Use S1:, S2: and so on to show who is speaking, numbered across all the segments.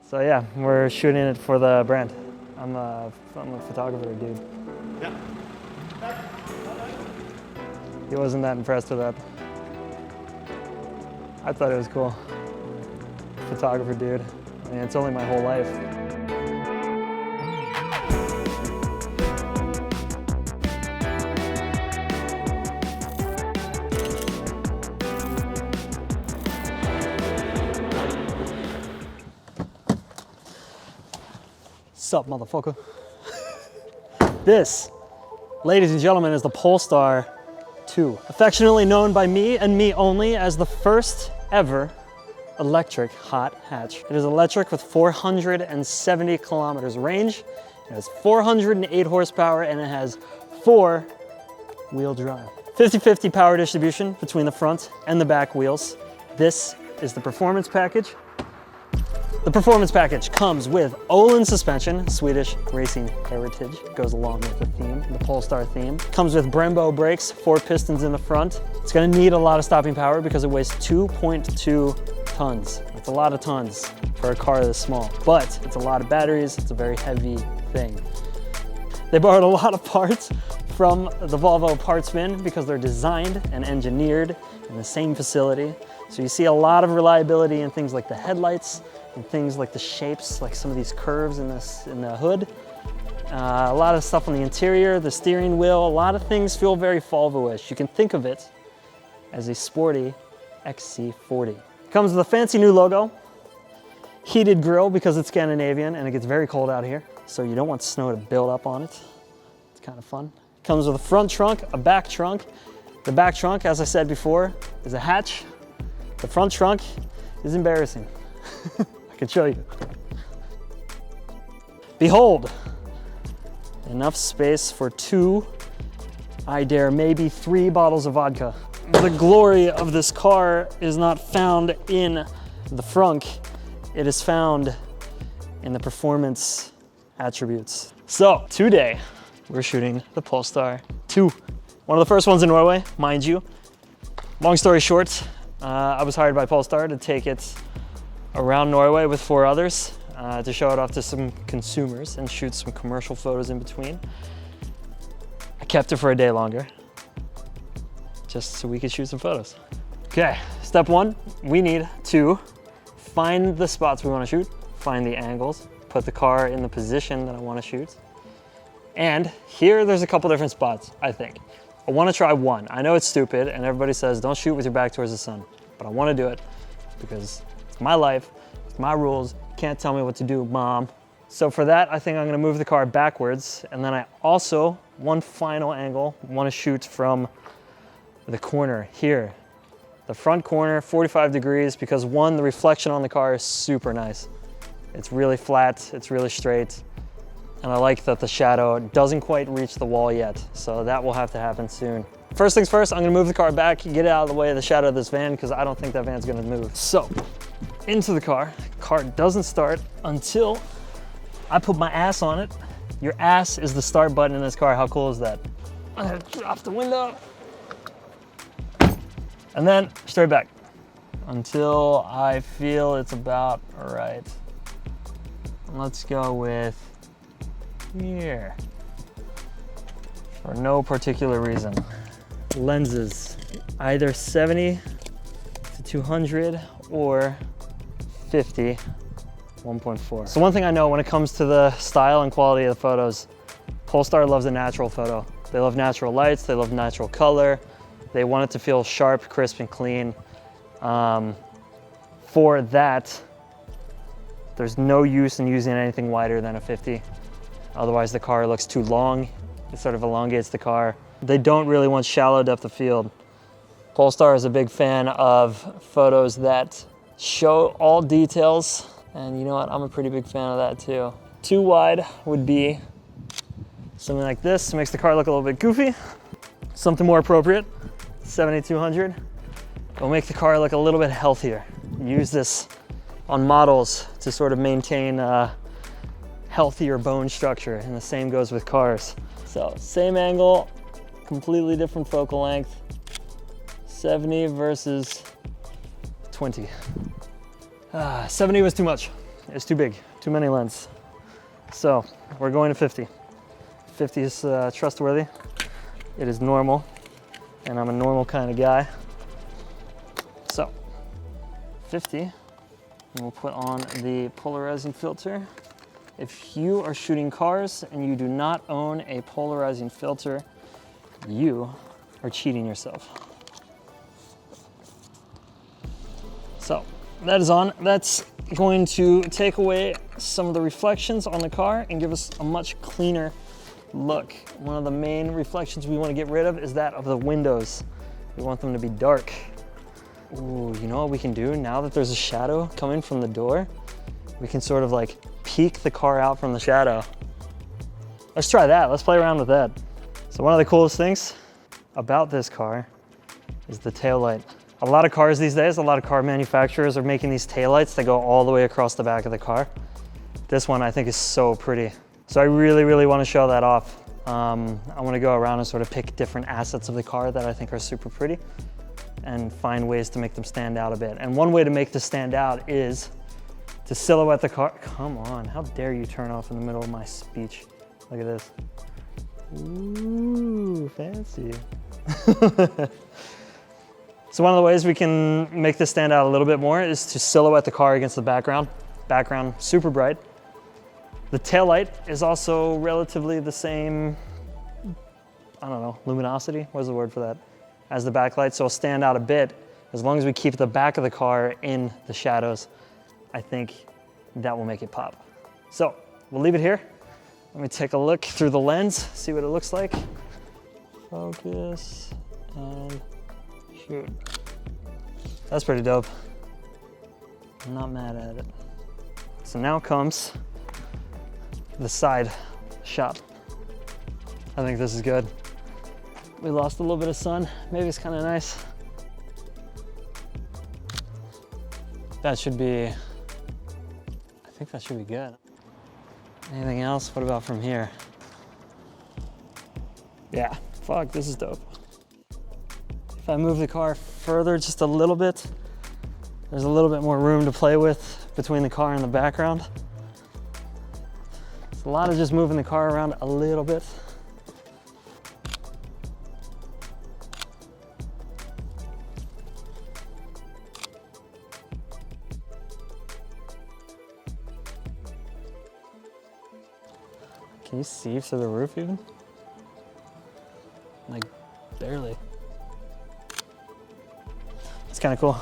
S1: So yeah, we're shooting it for the brand. I'm a photographer, dude.
S2: Yeah.
S1: He wasn't that impressed with that. I thought it was cool. Photographer, dude. I mean, it's only my whole life. Sup, motherfucker? This, ladies and gentlemen, is the Polestar 2, affectionately known by me and me only as the first ever electric hot hatch. It is electric with 470 kilometers range. It has 408 horsepower and it has 4-wheel drive. 50-50 power distribution between the front and the back wheels. This is the performance package. The performance package comes with Öhlins suspension, Swedish racing heritage, goes along with the theme, the Polestar theme. Comes with brembo brakes, 4 pistons in the front. It's gonna need a lot of stopping power because it weighs 2.2 tons. It's a lot of tons for a car this small, but it's a lot of batteries, it's a very heavy thing. They borrowed a lot of parts from the Volvo parts bin because they're designed and engineered in the same facility. So you see a lot of reliability in things like the headlights, and things like the shapes, like some of these curves in the hood. A lot of stuff on the interior, the steering wheel, a lot of things feel very Volvo-ish. You can think of it as a sporty XC40. Comes with a fancy new logo, heated grille because it's Scandinavian and it gets very cold out here, so you don't want snow to build up on it. It's kind of fun. Comes with a front trunk, a back trunk. The back trunk, as I said before, is a hatch. The front trunk is embarrassing. I can show you. Behold, enough space for 2, I dare maybe 3 bottles of vodka. The glory of this car is not found in the frunk, it is found in the performance attributes. So today, we're shooting the Polestar 2. One of the first ones in Norway, mind you. Long story short, I was hired by Polestar to take it around Norway with 4 others to show it off to some consumers and shoot some commercial photos in between. I kept it for a day longer, just so we could shoot some photos. Okay, step 1, we need to find the spots we want to shoot, find the angles, put the car in the position that I want to shoot. And here there's a couple different spots, I think. I want to try one. I know it's stupid and everybody says don't shoot with your back towards the sun, but I want to do it because it's my life, it's my rules, you can't tell me what to do, Mom. So for that, I think I'm gonna move the car backwards, and then I also, one final angle, wanna shoot from the corner here. The front corner, 45 degrees, because one, the reflection on the car is super nice. It's really flat, it's really straight, and I like that the shadow doesn't quite reach the wall yet, so that will have to happen soon. First things first, I'm gonna move the car back, get it out of the way of the shadow of this van, because I don't think that van's gonna move. So, into the car. Car doesn't start until I put my ass on it. Your ass is the start button in this car. How cool is that? I'm gonna drop the window. And then straight back until I feel it's about right. Let's go with here. For no particular reason. Lenses, either 70 to 200 or 50, 1.4. So one thing I know when it comes to the style and quality of the photos, Polestar loves a natural photo. They love natural lights, they love natural color. They want it to feel sharp, crisp, and clean. For that, there's no use in using anything wider than a 50. Otherwise the car looks too long. It sort of elongates the car. They don't really want shallow depth of field. Polestar is a big fan of photos that show all details, and you know what, I'm a pretty big fan of that too. Too wide would be something like this, makes the car look a little bit goofy. Something more appropriate, 70-200, will make the car look a little bit healthier. Use this on models to sort of maintain a healthier bone structure, and the same goes with cars. So same angle, completely different focal length, 70 versus 20. 70 was too much. is too big, too many lens. So we're going to 50. 50 is trustworthy. It is normal, and I'm a normal kind of guy. So 50, and we'll put on the polarizing filter. If you are shooting cars and you do not own a polarizing filter, you are cheating yourself. So that is on. That's going to take away some of the reflections on the car and give us a much cleaner look. One of the main reflections we want to get rid of is that of the windows. We want them to be dark. Ooh, you know what we can do now that there's a shadow coming from the door? We can sort of like peek the car out from the shadow. Let's try that. Let's play around with that. So one of the coolest things about this car is the taillight. A lot of cars these days, a lot of car manufacturers are making these taillights that go all the way across the back of the car. This one I think is so pretty. So I really want to show that off. I want to go around and sort of pick different assets of the car that I think are super pretty and find ways to make them stand out a bit. And one way to make this stand out is to silhouette the car. Come on, how dare you turn off in the middle of my speech? Look at this. Ooh, fancy. So one of the ways we can make this stand out a little bit more is to silhouette the car against the background. Background, super bright. The taillight is also relatively the same, I don't know, luminosity, what's the word for that, as the backlight, so it'll stand out a bit. As long as we keep the back of the car in the shadows, I think that will make it pop. So we'll leave it here. Let me take a look through the lens, see what it looks like. Focus, and shoot. That's pretty dope. I'm not mad at it. So now comes the side shot. I think this is good. We lost a little bit of sun. Maybe it's kind of nice. That should be, I think that should be good. Anything else? What about from here? Yeah, fuck, this is dope. If I move the car further just a little bit, there's a little bit more room to play with between the car and the background. It's a lot of just moving the car around a little bit. Can you see through the roof even? Like, barely. It's kind of cool.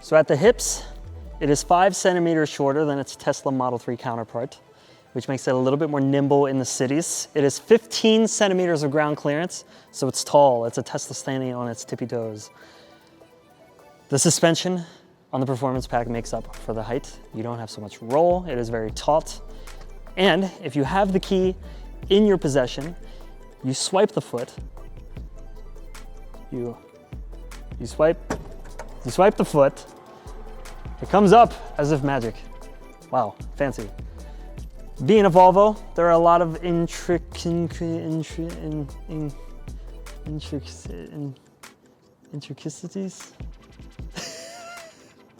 S1: So at the hips, it is 5 centimeters shorter than its Tesla Model 3 counterpart, which makes it a little bit more nimble in the cities. It is 15 centimeters of ground clearance, so it's tall. It's a Tesla standing on its tippy toes. The suspension on the Performance Pack makes up for the height. You don't have so much roll. It is very taut. And if you have the key in your possession, you swipe the foot. You swipe the foot. It comes up as if magic. Wow, fancy. Being a Volvo, there are a lot of intricacies.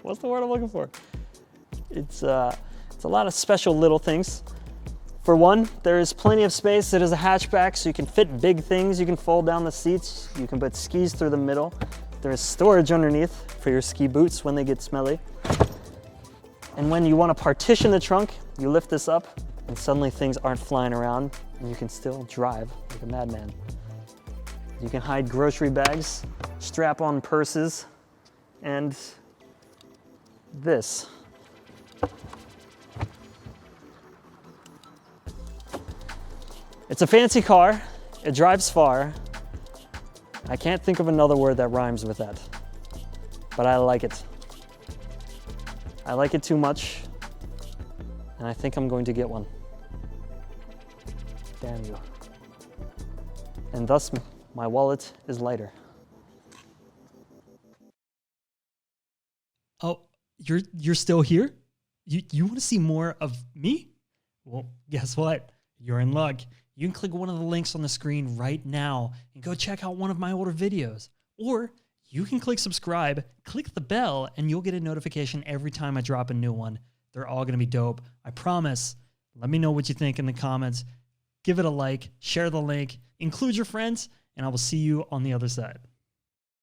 S1: What's the word I'm looking for? It's a lot of special little things. For one, there is plenty of space. It is a hatchback, so you can fit big things. You can fold down the seats. You can put skis through the middle. There is storage underneath for your ski boots when they get smelly. And when you want to partition the trunk, you lift this up and suddenly things aren't flying around and you can still drive like a madman. You can hide grocery bags, strap on purses, and this. It's a fancy car. It drives far. I can't think of another word that rhymes with that, but I like it. I like it too much, and I think I'm going to get one. Damn you. And thus, my wallet is lighter.
S2: Oh, you're still here? You want to see more of me? Well, guess what? You're in luck. You can click one of the links on the screen right now and go check out one of my older videos. Or you can click subscribe, click the bell, and you'll get a notification every time I drop a new one. They're all going to be dope. I promise. Let me know what you think in the comments. Give it a like, share the link, include your friends, and I will see you on the other side.